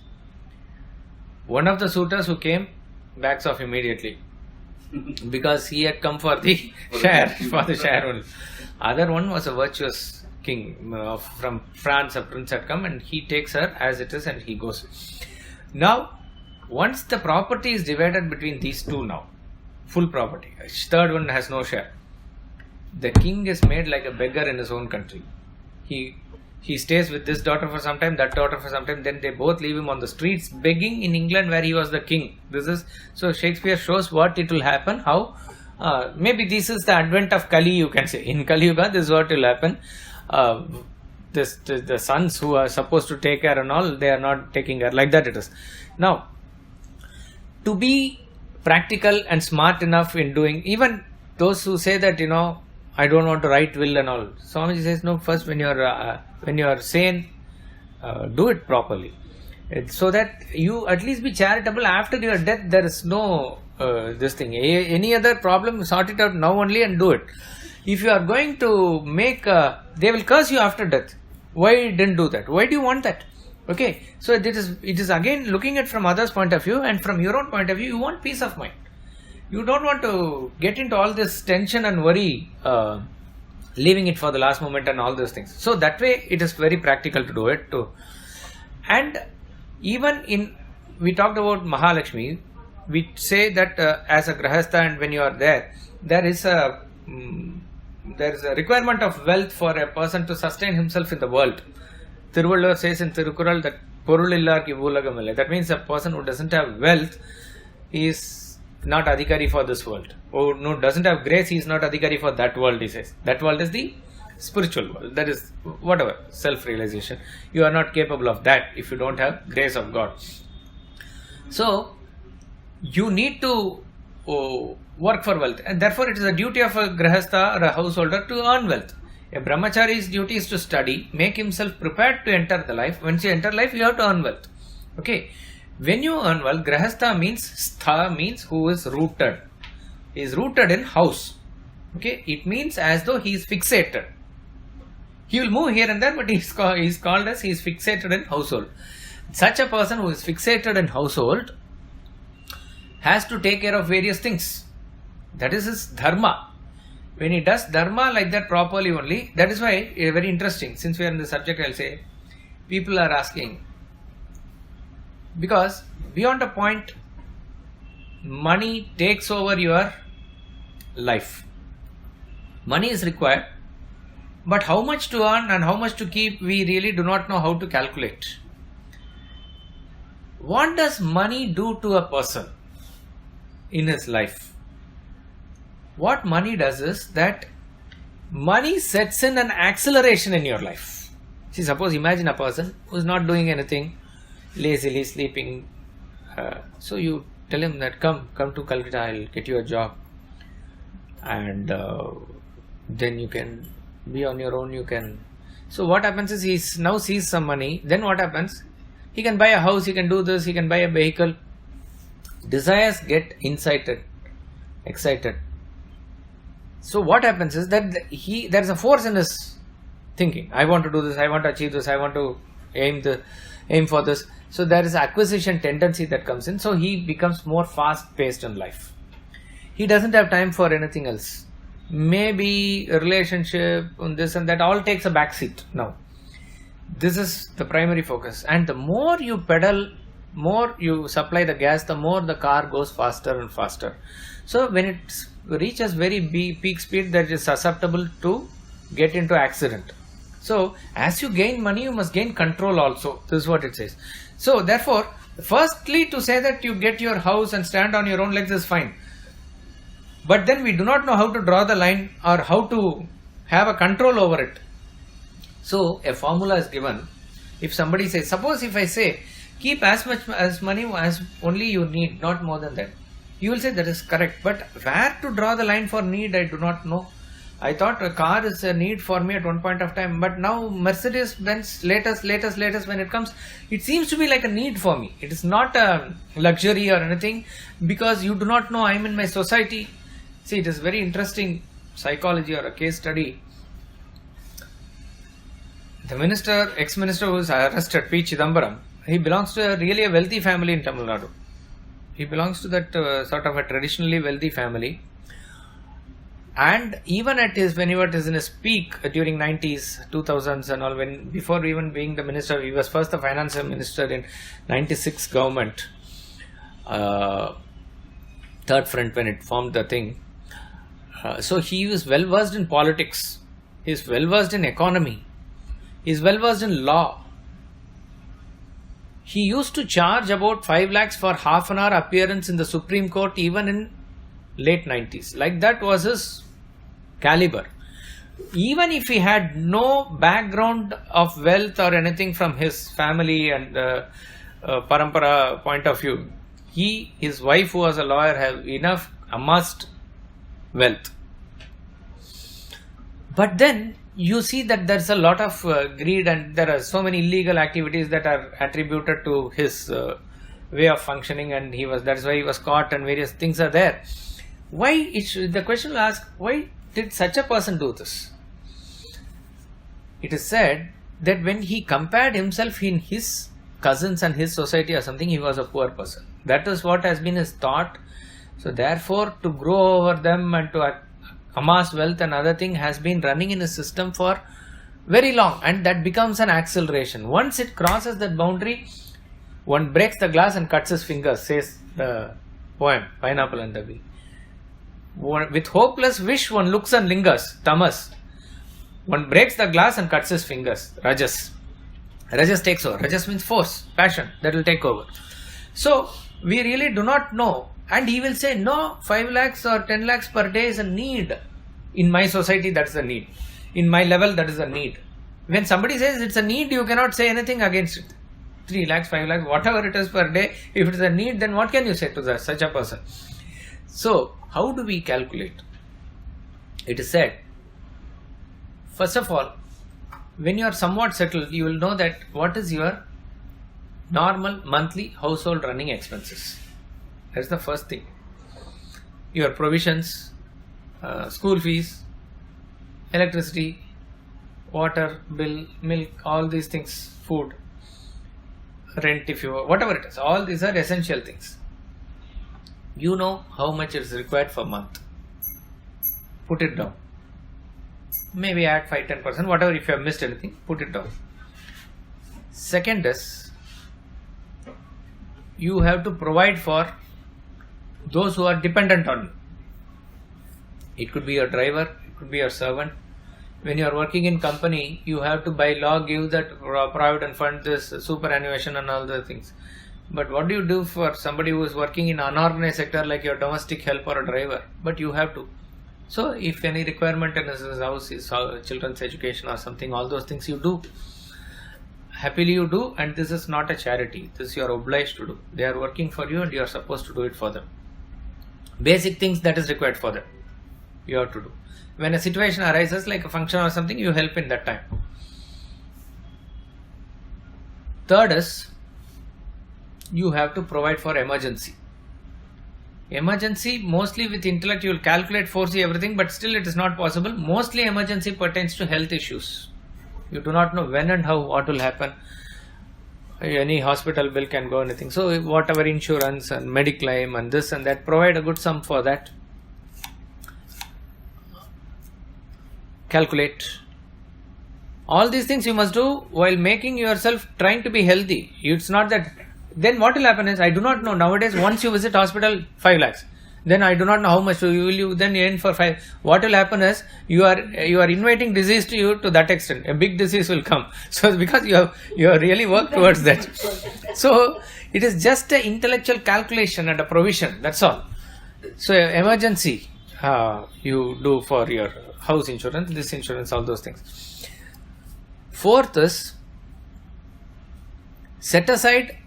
One of the suitors who came backs off immediately because he had come for the share only. Other one was a virtuous king from France. A prince had come and he takes her as it is and he goes. Now, once the property is divided between these two now, full property, third one has no share. The king is made like a beggar in his own country. He stays with this daughter for some time, that daughter for some time, then they both leave him on the streets begging in England where he was the king. So Shakespeare shows what it will happen, how maybe this is the advent of Kali, you can say. In Kali Yuga, this is what will happen. The sons who are supposed to take care and all, they are not taking care. Like that it is. Now, to be practical and smart enough in doing, even those who say that, I don't want to write will and all. Swamiji says, no, first when you are sane, do it properly. So that you at least be charitable after your death. There is no this thing. Any other problem, sort it out now only and do it. If you are going to make, they will curse you after death. Why you didn't do that? Why do you want that? Okay, so it is again looking at from others' point of view, and from your own point of view, you want peace of mind. You don't want to get into all this tension and worry, leaving it for the last moment and all those things. So that way it is very practical to do it too. And even we talked about Mahalakshmi, we say that as a Grahastha and when you are there is a requirement of wealth for a person to sustain himself in the world. Thiruvalluvar says in Thirukural that Porulillar ki Bhulagam. That means a person who doesn't have wealth is not adhikari for this world. Or no, doesn't have grace, he is not adhikari for that world, he says. That world is the spiritual world. That is whatever, self-realization. You are not capable of that if you don't have grace of God. So, you need to work for wealth, and therefore it is a duty of a grahastha or a householder to earn wealth. A brahmachari's duty is to study, make himself prepared to enter the life. Once you enter life, you have to earn wealth. Okay. When you earn wealth, grahastha means who is rooted. He is rooted in house. Okay. It means as though he is fixated. He will move here and there, but he is called as he is fixated in household. Such a person who is fixated in household has to take care of various things. That is his dharma. When he does dharma like that properly only, that is why very interesting. Since we are in the subject, I will say, people are asking, because beyond a point, money takes over your life. Money is required, but how much to earn and how much to keep, we really do not know how to calculate. What does money do to a person in his life? What money does is that money sets in an acceleration in your life. See, suppose imagine a person who is not doing anything, lazily sleeping. So you tell him that come to Calcutta, I'll get you a job, and then you can be on your own. You can. So what happens is he now sees some money. Then what happens? He can buy a house. He can do this. He can buy a vehicle. Desires get excited. So what happens is that there is a force in his thinking. I want to do this. I want to achieve this. I want to aim for this. So there is acquisition tendency that comes in. So he becomes more fast paced in life. He doesn't have time for anything else. Maybe a relationship and this and that all takes a backseat now. This is the primary focus. And the more you pedal, more you supply the gas, the more the car goes faster and faster. So when it reaches very peak speed, that is susceptible to get into accident. So as you gain money, you must gain control also. This is what it says. So therefore, firstly to say that you get your house and stand on your own legs is fine. But then we do not know how to draw the line or how to have a control over it. So a formula is given. If somebody says, suppose if I say, keep as much as money as only you need, not more than that. You will say that is correct. But where to draw the line for need, I do not know. I thought a car is a need for me at one point of time, but now Mercedes-Benz latest when it comes, it seems to be like a need for me. It is not a luxury or anything, because you do not know I am in my society. See, it is very interesting psychology or a case study. The ex-minister who was arrested, P. Chidambaram, he belongs to really a wealthy family in Tamil Nadu. He belongs to that sort of a traditionally wealthy family. And even when he was in his peak during 90s, 2000s and all, before even being the minister, he was first the finance minister in 96 government, third front when it formed the thing. So he was well versed in politics, he is well versed in economy, he is well versed in law. He used to charge about 5 lakhs for half an hour appearance in the Supreme Court even in late 90s. Like that was his caliber. Even if he had no background of wealth or anything from his family and parampara point of view, his wife who was a lawyer have enough amassed wealth. But then you see that there's a lot of greed, and there are so many illegal activities that are attributed to his way of functioning, and that's why he was caught, and various things are there. The question will ask, why did such a person do this? It is said that when he compared himself in his cousins and his society or something, he was a poor person. That is what has been his thought. So therefore, to grow over them and to amass wealth and other thing has been running in a system for very long, and that becomes an acceleration. Once it crosses that boundary, one breaks the glass and cuts his fingers, says the poem Pineapple and the Bee. With hopeless wish one looks and lingers, tamas. One breaks the glass and cuts his fingers, rajas. Rajas takes over. Rajas means force, passion, that will take over. So we really do not know. And he will say, no, 5 lakhs or 10 lakhs per day is a need. In my society, that is a need. In my level, that is a need. When somebody says it's a need, you cannot say anything against it. 3 lakhs, 5 lakhs, whatever it is per day, if it is a need, then what can you say to such a person? So, how do we calculate? It is said, first of all, when you are somewhat settled, you will know that what is your normal monthly household running expenses. That's the first thing. Your provisions, school fees, electricity, water, bill, milk, all these things, food, rent if you, whatever it is, all these are essential things. You know how much is required for a month. Put it down. Maybe add 5-10%, whatever, if you have missed anything, put it down. Second is, you have to provide for those who are dependent on you. It could be your driver, it could be your servant. When you are working in company, you have to by law give that provident fund, this superannuation and all the things. But what do you do for somebody who is working in unorganized sector like your domestic help or a driver? But you have to. So if any requirement in his house is children's education or something, all those things you do. Happily you do, and this is not a charity. This you are obliged to do. They are working for you and you are supposed to do it for them. Basic things that is required for them, you have to do. When a situation arises like a function or something, you help in that time. Third is, you have to provide for emergency. Emergency, mostly with intellect you will calculate, foresee everything, but still it is not possible. Mostly emergency pertains to health issues. You do not know when and how, what will happen. Any hospital bill can go, anything. So whatever insurance and mediclaim and this and that, provide a good sum for that. Calculate. All these things you must do while making yourself trying to be healthy. It's not that. Then what will happen is, I do not know nowadays, once you visit hospital, 5 lakhs. Then I do not know how much you then earn for 5. What will happen is, you are inviting disease to you to that extent. A big disease will come. So because you have really worked towards that. So it is just an intellectual calculation and a provision. That's all. So emergency you do for your house insurance, this insurance, all those things. Fourth is, set aside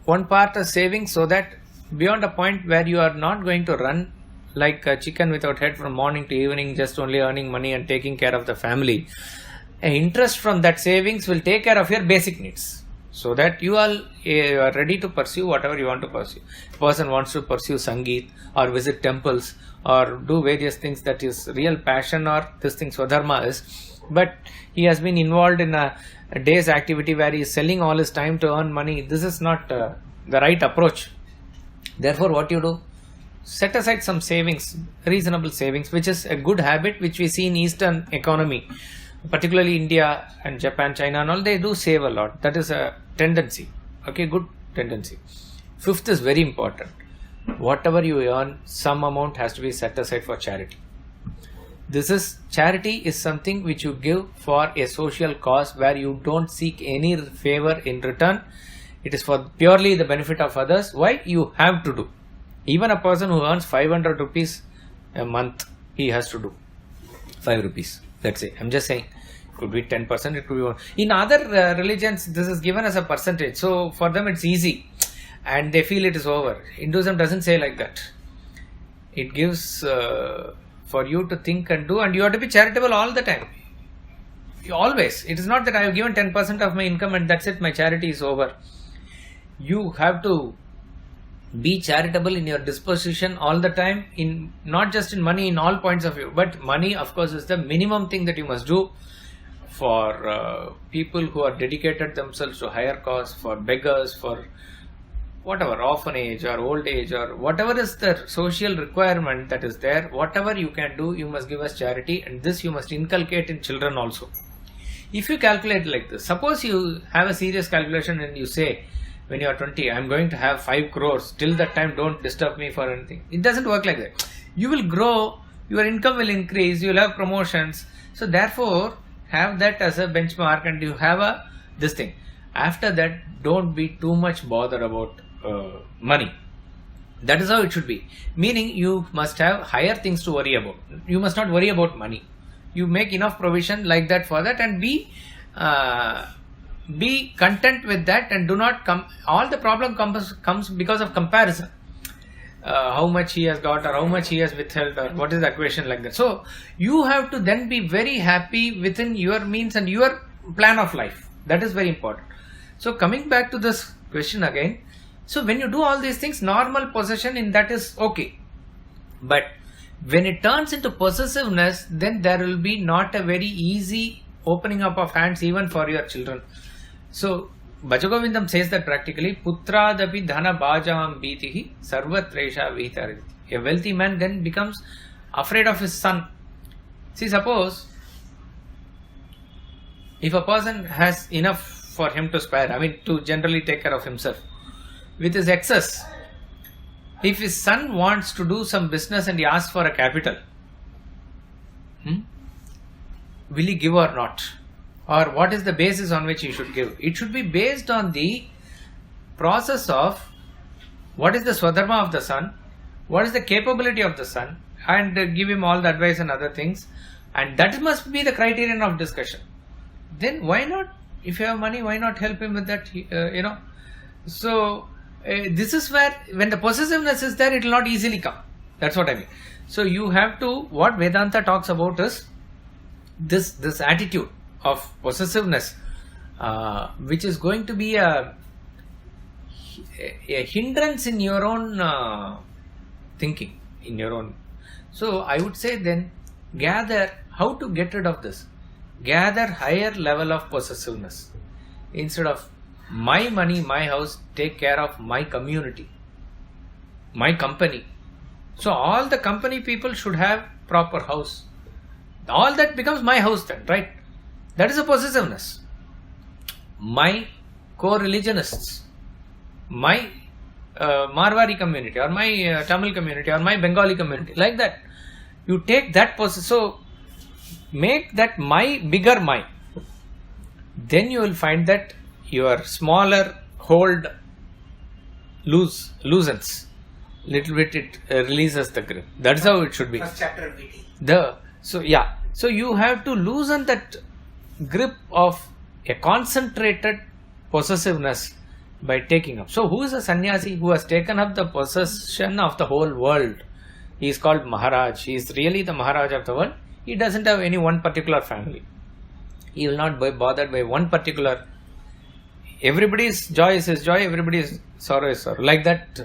one part as savings so that beyond a point where you are not going to run like a chicken without head from morning to evening, just only earning money and taking care of the family, interest from that savings will take care of your basic needs, so that you are ready to pursue whatever you want to pursue. A person wants to pursue Sangeet or visit temples or do various things that is real passion or this thing Swadharma is, but he has been involved in a day's activity where he is selling all his time to earn money. This is not the right approach. Therefore, what you do? Set aside some savings, reasonable savings, which is a good habit which we see in Eastern economy, particularly India and Japan, China and all. They do save a lot. That is a tendency. Okay, good tendency. Fifth is very important. Whatever you earn, some amount has to be set aside for charity. Charity is something which you give for a social cause where you don't seek any favor in return. It is for purely the benefit of others. Why? You have to do. Even a person who earns 500 rupees a month, he has to do 5 rupees. Let's say. I'm just saying. It could be 10%, it could be 1. In other religions, this is given as a percentage. So for them it's easy. And they feel it is over. Hinduism doesn't say like that. It gives for you to think and do, and you have to be charitable all the time. Always. It is not that I have given 10% of my income and that's it, my charity is over. You have to be charitable in your disposition all the time, in not just in money, in all points of view. But money, of course, is the minimum thing that you must do for people who are dedicated themselves to higher cause, for beggars, for whatever, orphanage or old age or whatever is the social requirement that is there. Whatever you can do, you must give as charity, and this you must inculcate in children also. If you calculate like this, suppose you have a serious calculation and you say, when you are 20, I am going to have 5 crores. Till that time, don't disturb me for anything. It doesn't work like that. You will grow, your income will increase, you will have promotions. So therefore, have that as a benchmark and you have this thing. After that, don't be too much bothered about money. That is how it should be. Meaning, you must have higher things to worry about. You must not worry about money. You make enough provision like that for that and be content with that, and do not come. All the problem comes because of comparison. How much he has got or how much he has withheld or what is the equation like that. So you have to then be very happy within your means and your plan of life. That is very important. So coming back to this question again. So when you do all these things, normal possession in that is okay. But when it turns into possessiveness, then there will be not a very easy opening up of hands even for your children. So Bhajagovindam says that practically, Putradapi dhana bhajam bhitihi sarvatresha vihitariti. A wealthy man then becomes afraid of his son. See, suppose if a person has enough for him to spare, to generally take care of himself, with his excess, if his son wants to do some business and he asks for a capital, will he give or not? Or what is the basis on which he should give? It should be based on the process of what is the Swadharma of the son, what is the capability of the son, and give him all the advice and other things. And that must be the criterion of discussion. Then why not? If you have money, why not help him with that? So this is where, when the possessiveness is there, it will not easily come. That's what I mean. So you have to, what Vedanta talks about is this attitude of possessiveness, which is going to be a hindrance in your own thinking, in your own. So I would say then, gather how to get rid of this. Gather higher level of possessiveness. Instead of my money, my house, take care of my community, my company. So all the company people should have proper house. All that becomes my house then, right? That is a possessiveness. My co-religionists, my Marwari community, or my Tamil community, or my Bengali community, like that. You take that so make that my bigger my. Then you will find that your smaller hold loosens. Little bit it releases the grip. That's how it should be. First chapter VT. So you have to loosen that grip of a concentrated possessiveness by taking up. So who is a sannyasi who has taken up the possession of the whole world? He is called Maharaj. He is really the Maharaj of the world. He doesn't have any one particular family. He will not be bothered by one particular. Everybody's joy is his joy, everybody's sorrow is sorrow. Like that,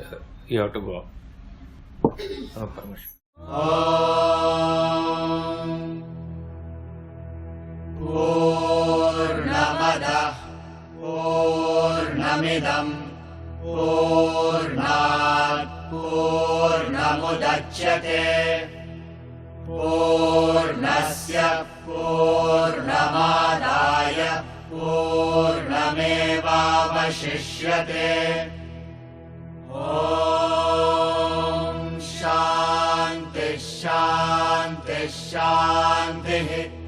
you have to go. No permission. Purnamada Purnamidam Purnat Purnamudachyate Purnasya Purnamadaya Purnamevavashishyate. Om Shanti Shanti Shanti.